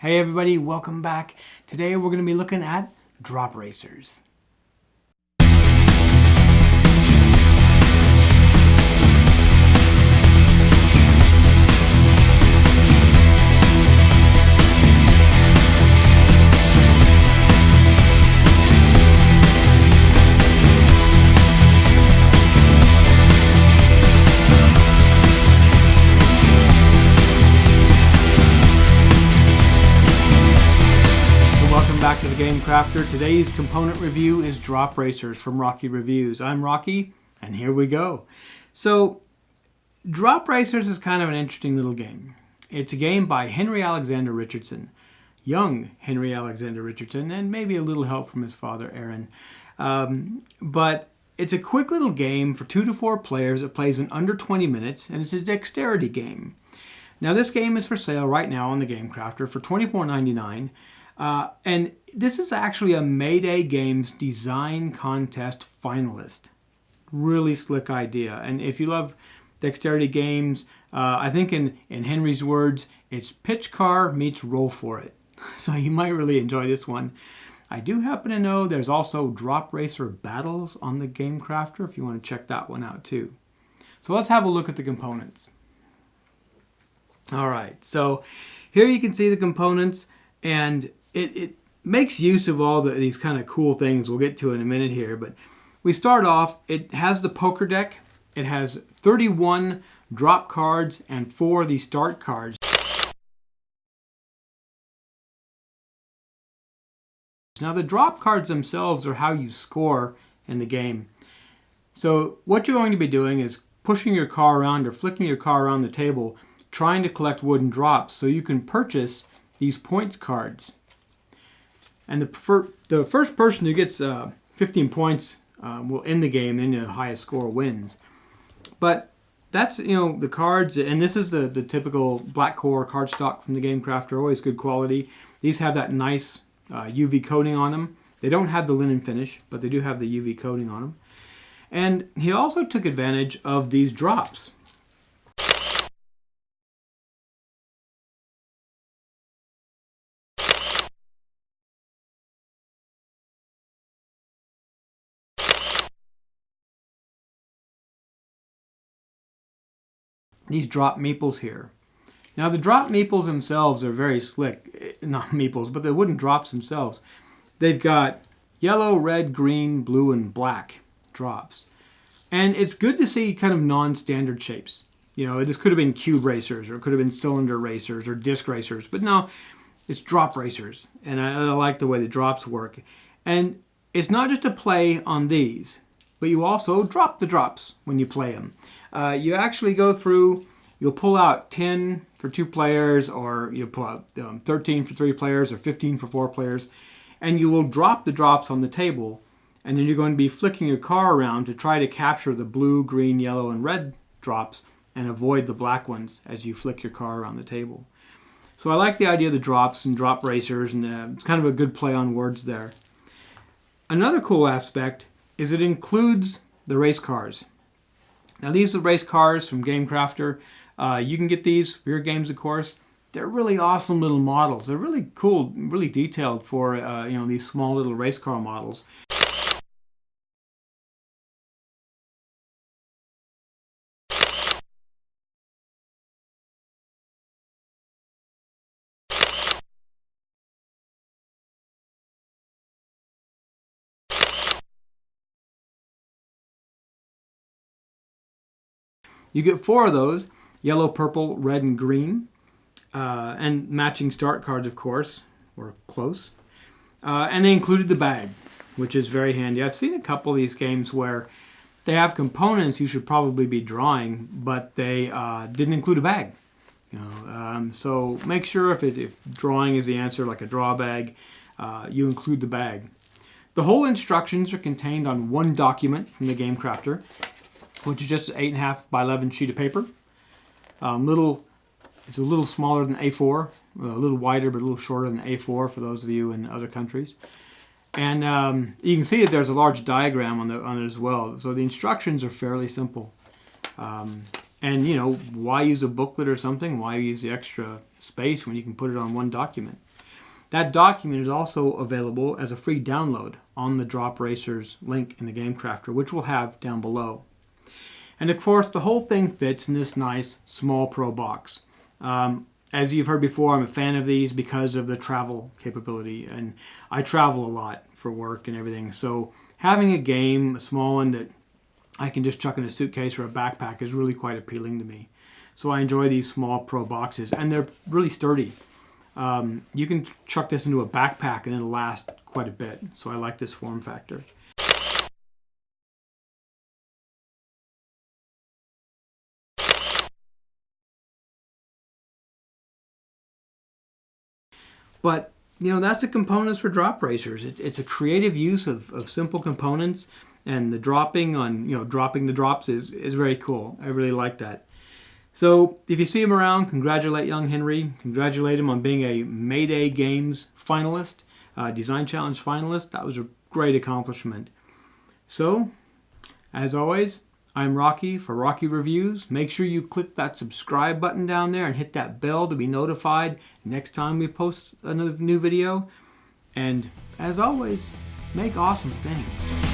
Hey everybody, welcome back. Today we're going to be looking at drop racers. Back to the Game Crafter. Today's component review is Drop Racers from Rocky Reviews. I'm Rocky, and here we go. So, Drop Racers is kind of an interesting little game. It's a game by Henry Alexander Richardson, young Henry Alexander Richardson, and maybe a little help from his father, Aaron. But it's a quick little game for 2 to 4 players. It plays in under 20 minutes, and it's a dexterity game. Now, this game is for sale right now on the Game Crafter for $24.99. And this is actually a Mayday Games Design Contest finalist. Really slick idea. And if you love dexterity games, I think in Henry's words, it's pitch car meets roll for it. So you might really enjoy this one. I do happen to know there's also Drop Racer Battles on the Game Crafter if you want to check that one out too. So let's have a look at the components. Alright, so here you can see the components, and it makes use of all these kind of cool things we'll get to in a minute here. But we start off, it has the poker deck. It has 31 drop cards and 4 of the start cards. Now the drop cards themselves are how you score in the game. So what you're going to be doing is pushing your car around or flicking your car around the table, trying to collect wooden drops so you can purchase these points cards. And the first person who gets 15 points will end the game, and the highest score wins. But that's, the cards, and this is the typical black core cardstock from the Game Crafter, always good quality. These have that nice UV coating on them. They don't have the linen finish, but they do have the UV coating on them. And he also took advantage of these drops. These drop meeples here. Now the drop meeples themselves are very slick. Not meeples, but the wooden drops themselves. They've got yellow, red, green, blue, and black drops. And it's good to see kind of non-standard shapes. This could have been cube racers, or it could have been cylinder racers, or disc racers. But no, it's drop racers. And I like the way the drops work. And it's not just a play on these, but you also drop the drops when you play them. You actually go through, you'll pull out 10 for 2 players, or you pull out 13 for 3 players, or 15 for 4 players, and you will drop the drops on the table, and then you're going to be flicking your car around to try to capture the blue, green, yellow, and red drops and avoid the black ones as you flick your car around the table. So I like the idea of the drops and drop racers, and it's kind of a good play on words there. Another cool aspect is it includes the race cars. Now these are race cars from Game Crafter. You can get these for your games, of course. They're really awesome little models. They're really cool, really detailed for these small little race car models. You get 4 of those, yellow, purple, red, and green, and matching start cards, of course, or close. And they included the bag, which is very handy. I've seen a couple of these games where they have components you should probably be drawing, but they didn't include a bag. So make sure if drawing is the answer, like a draw bag, you include the bag. The whole instructions are contained on one document from the Game Crafter, which is just an 8.5 by 11 sheet of paper. It's a little smaller than A4, a little wider but a little shorter than A4 for those of you in other countries. And you can see that there's a large diagram on it as well. So the instructions are fairly simple. And why use a booklet or something? Why use the extra space when you can put it on one document? That document is also available as a free download on the Drop Racers link in the Game Crafter, which we'll have down below. And of course, the whole thing fits in this nice small Pro box. As you've heard before, I'm a fan of these because of the travel capability, and I travel a lot for work and everything. So having a game, a small one that I can just chuck in a suitcase or a backpack is really quite appealing to me. So I enjoy these small Pro boxes, and they're really sturdy. You can chuck this into a backpack and it'll last quite a bit. So I like this form factor. But, you know, that's the components for Drop Racers. It's a creative use of simple components, and the dropping on, you know, dropping the drops is very cool. I really like that. So if you see him around, congratulate young Henry. Congratulate him on being a Mayday Games finalist, Design Challenge finalist. That was a great accomplishment. So, as always, I'm Rocky for Rocky Reviews. Make sure you click that subscribe button down there and hit that bell to be notified next time we post another new video. And as always, make awesome things.